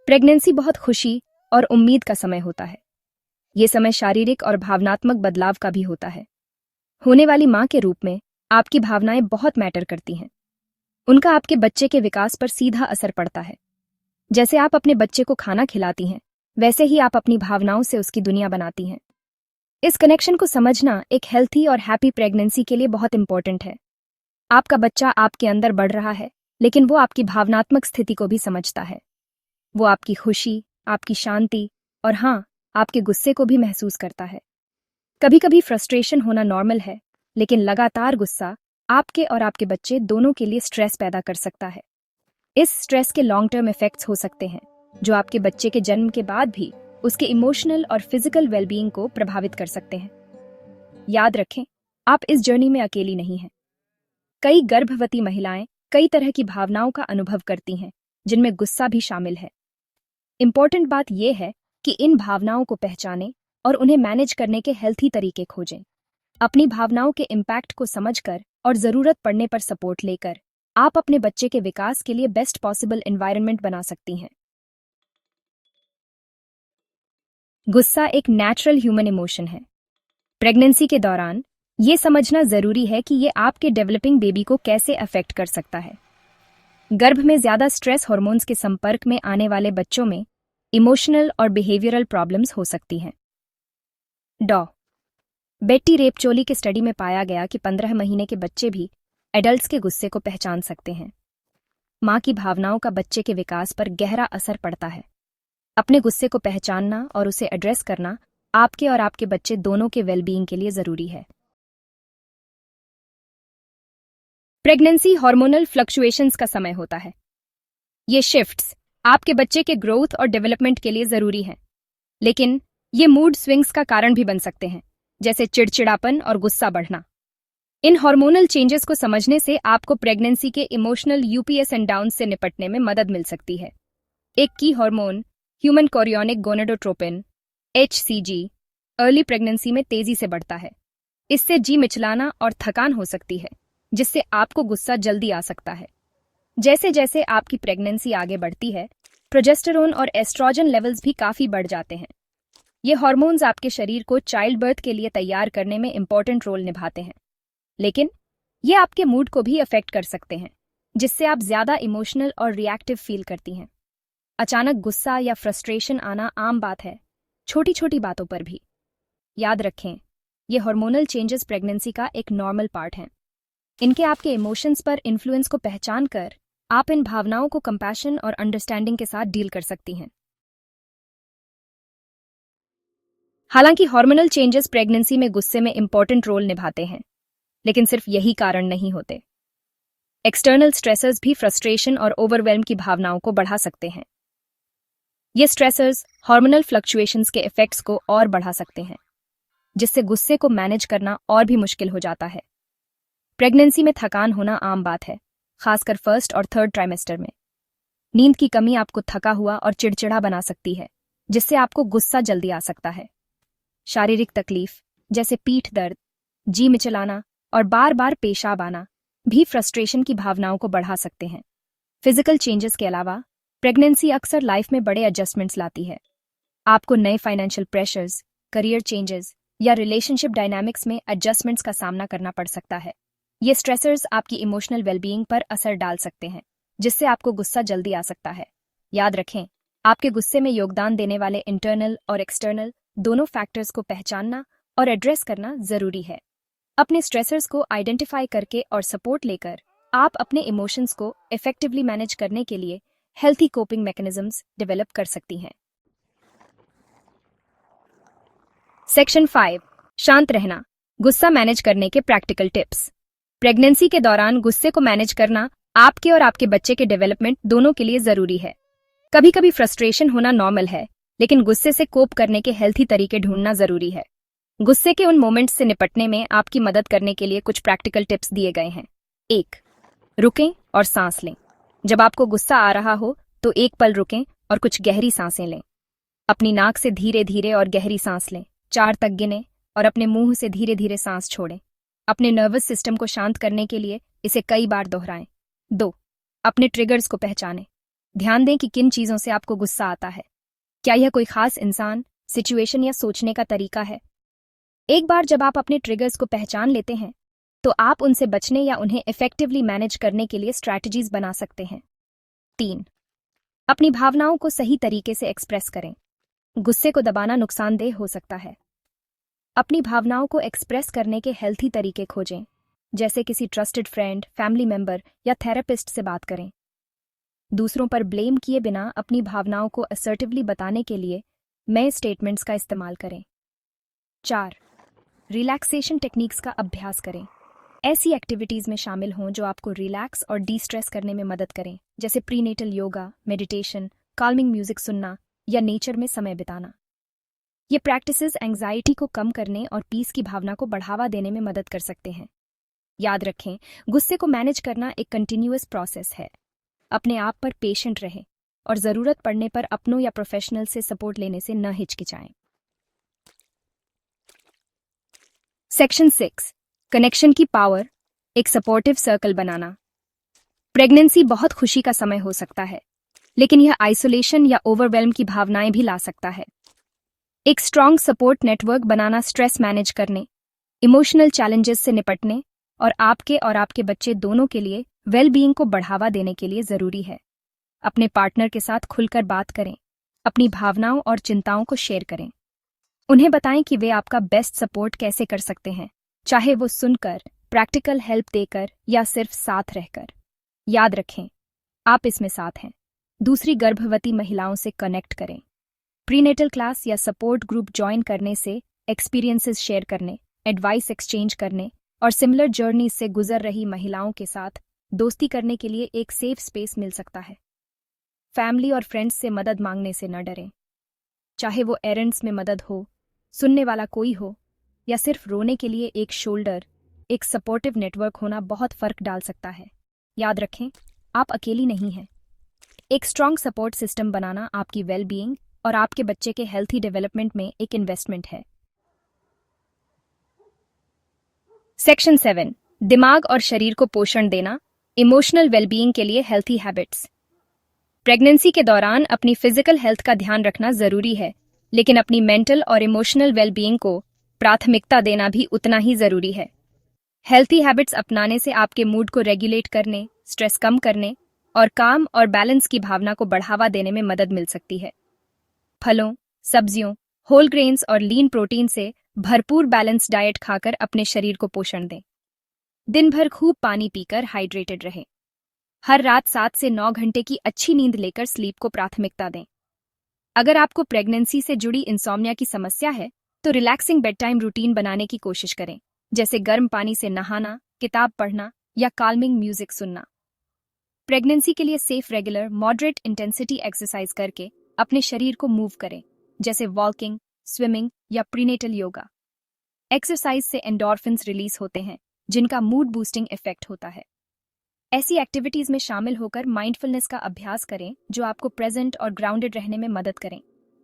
Pregnancy बहुत खुशी और उम्मीद का समय होता है। ये समय शारीरिक और भावनात्मक बदलाव का भी होता है। होने वाली माँ के रूप में आपकी भावनाएं बहुत मैटर करती हैं। उनका आपके बच्चे के विकास पर सीधा असर पड़ता है। जैसे आप अपने बच्चे को खाना खिलाती हैं, वैसे ही आप अपनी भावनाओं से उसकी दुनिया बनाती हैं। इस कनेक्शन को समझना एक हेल्थी और हैप्पी प्रेगनेंसी के लिए बहुत इंपॉर्टेंट है। आपका बच्चा आपके अंदर बढ़ रहा है, लेकिन वो आपकी भावनात्मक स्थिति को भी समझता है। वो आपकी खुशी, आपकी शांति और हाँ, आपके गुस्से को भी महसूस करता है। कभी कभी फ्रस्ट्रेशन होना नॉर्मल है, लेकिन लगातार गुस्सा आपके और आपके बच्चे दोनों के लिए स्ट्रेस पैदा कर सकता है। इस स्ट्रेस के लॉन्ग टर्म इफेक्ट्स हो सकते हैं, जो आपके बच्चे के जन्म के बाद भी उसके इमोशनल और फिजिकल वेलबीइंग को प्रभावित कर सकते हैं। याद रखें, आप इस जर्नी में अकेली नहीं हैं। कई गर्भवती महिलाएं कई तरह की भावनाओं का अनुभव करती हैं, जिनमें गुस्सा भी शामिल है। इंपॉर्टेंट बात यह है कि इन भावनाओं को पहचानें और उन्हें मैनेज करने के हेल्थी तरीके खोजें। अपनी भावनाओं के इम्पैक्ट को समझकर और जरूरत पड़ने पर सपोर्ट लेकर आप अपने बच्चे के विकास के लिए बेस्ट पॉसिबल एनवायरनमेंट बना सकती हैं। गुस्सा एक नेचुरल ह्यूमन इमोशन है। प्रेगनेंसी के दौरान ये समझना जरूरी है कि ये आपके डेवलपिंग बेबी को कैसे अफेक्ट कर सकता है। गर्भ में ज्यादा स्ट्रेस हार्मोन्स के संपर्क में आने वाले बच्चों में इमोशनल और बिहेवियरल प्रॉब्लम्स हो सकती हैं। बेट्टी रेपचोली के स्टडी में पाया गया कि 15 महीने के बच्चे भी एडल्ट्स के गुस्से को पहचान सकते हैं। माँ की भावनाओं का बच्चे के विकास पर गहरा असर पड़ता है। अपने गुस्से को पहचानना और उसे एड्रेस करना आपके और आपके बच्चे दोनों के वेलबीइंग के लिए जरूरी है। प्रेगनेंसी हार्मोनल फ्लक्चुएशंस का समय होता है। ये शिफ्ट्स आपके बच्चे के ग्रोथ और डेवलपमेंट के लिए जरूरी हैं, लेकिन ये मूड स्विंग्स का कारण भी बन सकते हैं, जैसे चिड़चिड़ापन और गुस्सा बढ़ना। इन हार्मोनल चेंजेस को समझने से आपको प्रेगनेंसी के इमोशनल यूपीएस एंड डाउन से निपटने में मदद मिल सकती है। एक की hormone human chorionic gonadotropin HCG early pregnancy में तेजी से बढ़ता है। इससे जी मिचलाना और थकान हो सकती है, जिससे आपको गुस्सा जल्दी आ सकता है। जैसे जैसे आपकी प्रेगनेंसी आगे बढ़ती है, प्रोजेस्टेरोन और एस्ट्रोजन लेवल्स भी काफी बढ़ जाते हैं। ये हार्मोन्स आपके शरीर को चाइल्ड बर्थ के लिए तैयार करने में इंपॉर्टेंट रोल निभाते हैं, लेकिन ये आपके मूड को भी अफेक्ट कर सकते हैं, जिससे आप ज्यादा इमोशनल और रिएक्टिव फील करती हैं। अचानक गुस्सा या फ्रस्ट्रेशन आना आम बात है, छोटी छोटी बातों पर भी। याद रखें, ये हार्मोनल चेंजेस प्रेगनेंसी का एक नॉर्मल पार्ट हैं। इनके आपके इमोशंस पर इन्फ्लुएंस को पहचान कर आप इन भावनाओं को कंपैशन और अंडरस्टैंडिंग के साथ डील कर सकती हैं। हालांकि हार्मोनल चेंजेस प्रेगनेंसी में गुस्से में इंपॉर्टेंट रोल निभाते हैं, लेकिन सिर्फ यही कारण नहीं होते। एक्सटर्नल स्ट्रेसर्स भी फ्रस्ट्रेशन और ओवरवेल्म की भावनाओं को बढ़ा सकते हैं। ये स्ट्रेसर्स हार्मोनल फ्लक्चुएशंस के इफेक्ट्स को और बढ़ा सकते हैं, जिससे गुस्से को मैनेज करना और भी मुश्किल हो जाता है। प्रेगनेंसी में थकान होना आम बात है, खासकर फर्स्ट और थर्ड ट्राइमेस्टर में। नींद की कमी आपको थका हुआ और चिड़चिड़ा बना सकती है, जिससे आपको गुस्सा जल्दी आ सकता है। शारीरिक तकलीफ जैसे पीठ दर्द, जी मिचलाना और बार बार पेशाब आना भी फ्रस्ट्रेशन की भावनाओं को बढ़ा सकते हैं। फिजिकल चेंजेस के अलावा प्रेगनेंसी अक्सर लाइफ में बड़े एडजस्टमेंट्स लाती है। आपको नए फाइनेंशियल प्रेशर्स, करियर चेंजेस या रिलेशनशिप डायनामिक्स में एडजस्टमेंट्स का सामना करना पड़ सकता है। ये स्ट्रेसर्स आपकी इमोशनल वेलबीइंग पर असर डाल सकते हैं, जिससे आपको गुस्सा जल्दी आ सकता है। याद रखें, आपके गुस्से में योगदान देने वाले इंटरनल और एक्सटर्नल दोनों फैक्टर्स को पहचानना और एड्रेस करना जरूरी है। अपने स्ट्रेसर्स को आइडेंटिफाई करके और सपोर्ट लेकर आप अपने इमोशंस को इफेक्टिवली मैनेज करने के लिए हेल्थी कोपिंग मैकेनिज्म्स डेवलप कर सकती हैं। सेक्शन 5, शांत रहना, गुस्सा मैनेज करने के प्रैक्टिकल टिप्स। प्रेगनेंसी के दौरान गुस्से को मैनेज करना आपके और आपके बच्चे के डेवलपमेंट दोनों के लिए जरूरी है। कभी कभी फ्रस्ट्रेशन होना नॉर्मल है, लेकिन गुस्से से कोप करने के हेल्थी तरीके ढूंढना जरूरी है। गुस्से के उन मोमेंट्स से निपटने में आपकी मदद करने के लिए कुछ प्रैक्टिकल टिप्स दिए गए हैं। 1, रुकें और सांस लें। जब आपको गुस्सा आ रहा हो तो एक पल रुकें और कुछ गहरी सांसें लें। अपनी नाक से धीरे धीरे और गहरी सांस लें, 4 तक गिनें और अपने मुंह से धीरे धीरे सांस छोड़ें। अपने नर्वस सिस्टम को शांत करने के लिए इसे कई बार दोहराएं। 2, अपने ट्रिगर्स को पहचानें। ध्यान दें कि किन चीज़ों से आपको गुस्सा आता है। क्या यह कोई खास इंसान, सिचुएशन या सोचने का तरीका है? एक बार जब आप अपने ट्रिगर्स को पहचान लेते हैं, तो आप उनसे बचने या उन्हें इफेक्टिवली मैनेज करने के लिए स्ट्रैटेजीज बना सकते हैं। 3. अपनी भावनाओं को सही तरीके से एक्सप्रेस करें। गुस्से को दबाना नुकसानदेह हो सकता है। अपनी भावनाओं को एक्सप्रेस करने के हेल्थी तरीके खोजें, जैसे किसी ट्रस्टेड फ्रेंड, फैमिली मेंबर या थेरेपिस्ट से बात करें। दूसरों पर ब्लेम किए बिना अपनी भावनाओं को असर्टिवली बताने के लिए मैं स्टेटमेंट्स का इस्तेमाल करें। 4. रिलैक्सेशन टेक्निक्स का अभ्यास करें। ऐसी एक्टिविटीज़ में शामिल हों जो आपको रिलैक्स और डी स्ट्रेस करने में मदद करें, जैसे prenatal yoga, meditation, calming music सुनना या नेचर में समय बिताना। ये प्रैक्टिसेस एंग्जाइटी को कम करने और पीस की भावना को बढ़ावा देने में मदद कर सकते हैं। याद रखें, गुस्से को मैनेज करना एक कंटिन्यूअस प्रोसेस है। अपने आप पर पेशेंट रहें और ज़रूरत पड़ने पर अपनों या प्रोफेशनल से सपोर्ट लेने से न हिचकिचाएं। सेक्शन 6. कनेक्शन की पावर, एक सपोर्टिव सर्कल बनाना। प्रेगनेंसी बहुत खुशी का समय हो सकता है, लेकिन यह आइसोलेशन या ओवरवेल्म की भावनाएं भी ला सकता है। एक स्ट्रॉन्ग सपोर्ट नेटवर्क बनाना स्ट्रेस मैनेज करने, इमोशनल चैलेंजेस से निपटने और आपके बच्चे दोनों के लिए वेल बीइंग को बढ़ावा देने के लिए जरूरी है। अपने पार्टनर के साथ खुलकर बात करें, अपनी भावनाओं और चिंताओं को शेयर करें। उन्हें बताएं कि वे आपका बेस्ट सपोर्ट कैसे कर सकते हैं, चाहे वो सुनकर, प्रैक्टिकल हेल्प देकर या सिर्फ साथ रहकर। याद रखें, आप इसमें साथ हैं। दूसरी गर्भवती महिलाओं से कनेक्ट करें। प्रीनेटल क्लास या सपोर्ट ग्रुप ज्वाइन करने से एक्सपीरियंसेस शेयर करने, एडवाइस एक्सचेंज करने और सिमिलर जर्नी से गुजर रही महिलाओं के साथ दोस्ती करने के लिए एक सेफ स्पेस मिल सकता है। फैमिली और फ्रेंड्स से मदद मांगने से न डरें, चाहे वो एरेंड्स में मदद हो, सुनने वाला कोई हो या सिर्फ रोने के लिए एक शोल्डर। एक सपोर्टिव नेटवर्क होना बहुत फर्क डाल सकता है। याद रखें, आप अकेली नहीं हैं। एक स्ट्रॉन्ग सपोर्ट सिस्टम बनाना आपकी वेल बीइंग और आपके बच्चे के हेल्थी डेवलपमेंट में एक इन्वेस्टमेंट है। सेक्शन 7. दिमाग और शरीर को पोषण देना, इमोशनल वेलबीइंग के लिए हेल्थी हैबिट्स। प्रेगनेंसी के दौरान अपनी फिजिकल हेल्थ का ध्यान रखना जरूरी है, लेकिन अपनी मेंटल और इमोशनल वेलबीइंग को प्राथमिकता देना भी उतना ही जरूरी है। हेल्थी हैबिट्स अपनाने से आपके मूड को रेगुलेट करने, स्ट्रेस कम करने और काम और बैलेंस की भावना को बढ़ावा देने में मदद मिल सकती है। फलों, सब्जियों, होल ग्रेन्स और लीन प्रोटीन से भरपूर बैलेंस डाइट खाकर अपने शरीर को पोषण दें। दिन भर खूब पानी पीकर हाइड्रेटेड रहें। हर रात 7 से 9 घंटे की अच्छी नींद लेकर स्लीप को प्राथमिकता दें। अगर आपको प्रेगनेंसी से जुड़ी इंसोम्निया की समस्या है, तो रिलैक्सिंग बेड टाइम रूटीन बनाने की कोशिश करें, जैसे गर्म पानी से नहाना, किताब पढ़ना या काल्मिंग म्यूजिक सुनना। प्रेगनेंसी के लिए safe, regular, moderate intensity exercise करके अपने शरीर को मूव करें, जैसे वॉकिंग, स्विमिंग या प्रीनेटल योगा। एक्सरसाइज से एंडोर्फिन्स रिलीज होते हैं, जिनका मूड बूस्टिंग इफेक्ट होता है। ऐसी एक्टिविटीज में शामिल होकर माइंडफुलनेस का अभ्यास करें, जो आपको प्रेजेंट और ग्राउंडेड रहने में मदद करें,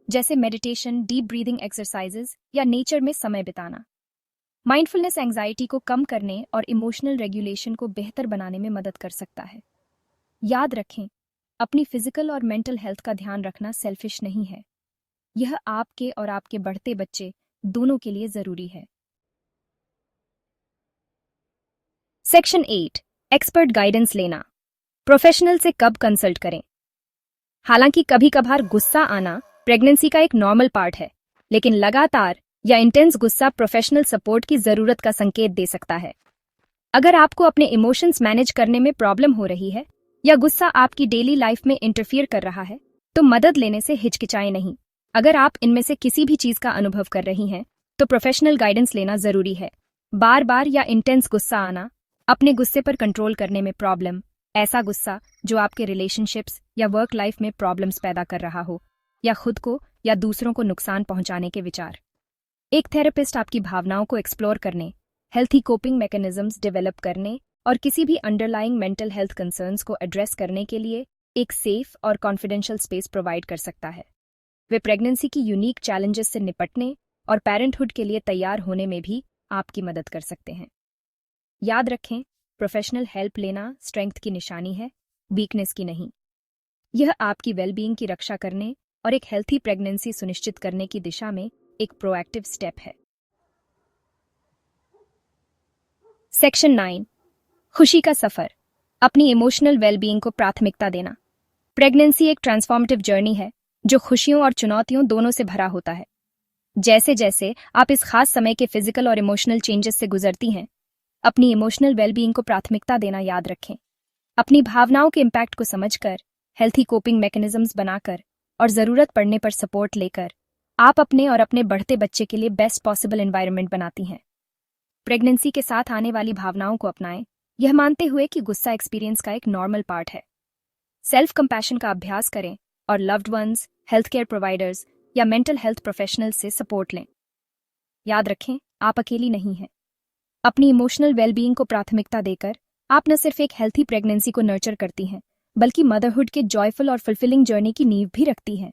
जैसे मेडिटेशन, डीप ब्रीदिंग एक्सरसाइजेज या नेचर में समय बिताना। माइंडफुलनेस एंजाइटी को कम करने और इमोशनल रेगुलेशन को बेहतर बनाने में मदद कर सकता है। याद रखें, अपनी फिजिकल और मेंटल हेल्थ का ध्यान रखना सेल्फिश नहीं है। यह आपके और आपके बढ़ते बच्चे दोनों के लिए जरूरी है। सेक्शन 8. एक्सपर्ट गाइडेंस लेना। प्रोफेशनल से कब कंसल्ट करें? हालांकि कभी कभार गुस्सा आना प्रेगनेंसी का एक नॉर्मल पार्ट है, लेकिन लगातार या इंटेंस गुस्सा प्रोफेशनल सपोर्ट की जरूरत का संकेत दे सकता है। अगर आपको अपने इमोशंस मैनेज करने में प्रॉब्लम हो रही है या गुस्सा आपकी डेली लाइफ में इंटरफियर कर रहा है, तो मदद लेने से हिचकिचाएं नहीं। अगर आप इनमें से किसी भी चीज का अनुभव कर रही हैं, तो प्रोफेशनल गाइडेंस लेना जरूरी है। बार बार या इंटेंस गुस्सा आना, अपने गुस्से पर कंट्रोल करने में प्रॉब्लम, ऐसा गुस्सा जो आपके रिलेशनशिप्स या वर्क लाइफ में प्रॉब्लम्स पैदा कर रहा हो, या खुद को या दूसरों को नुकसान पहुंचाने के विचार। एक थेरेपिस्ट आपकी भावनाओं को एक्सप्लोर करने, हेल्थी कोपिंग मैकेनिज्म्स डेवलप करने और किसी भी अंडरलाइंग मेंटल हेल्थ कंसर्न्स को एड्रेस करने के लिए एक सेफ और कॉन्फिडेंशियल स्पेस प्रोवाइड कर सकता है। वे प्रेगनेंसी की यूनिक चैलेंजेस से निपटने और पेरेंटहुड के लिए तैयार होने में भी आपकी मदद कर सकते हैं। याद रखें, प्रोफेशनल हेल्प लेना स्ट्रेंथ की निशानी है, वीकनेस की नहीं। यह आपकी वेलबींग की रक्षा करने और एक हेल्थी प्रेगनेंसी सुनिश्चित करने की दिशा में एक प्रोएक्टिव स्टेप है। सेक्शन 9, खुशी का सफर, अपनी इमोशनल वेलबींग को प्राथमिकता देना। प्रेगनेंसी एक ट्रांसफॉर्मेटिव जर्नी है जो खुशियों और चुनौतियों दोनों से भरा होता है। जैसे जैसे आप इस खास समय के फिजिकल और इमोशनल चेंजेस से गुजरती हैं, अपनी इमोशनल वेलबींग को प्राथमिकता देना याद रखें। अपनी भावनाओं के इम्पैक्ट को समझकर, हेल्थी कोपिंग मैकेनिज्म्स बनाकर और ज़रूरत पड़ने पर सपोर्ट लेकर आप अपने और अपने बढ़ते बच्चे के लिए बेस्ट पॉसिबल एनवायरनमेंट बनाती हैं। प्रेगनेंसी के साथ आने वाली भावनाओं को अपनाएं, यह मानते हुए कि गुस्सा एक्सपीरियंस का एक नॉर्मल पार्ट है। सेल्फ कंपैशन का अभ्यास करें और loved ones, health care providers या मेंटल हेल्थ प्रोफेशनल्स से सपोर्ट लें। याद रखें, आप अकेली नहीं हैं। अपनी इमोशनल वेलबींग को प्राथमिकता देकर आप न सिर्फ एक हेल्थी प्रेगनेंसी को नर्चर करती हैं, बल्कि मदरहुड के जॉयफुल और फुलफिलिंग जर्नी की नींव भी रखती हैं।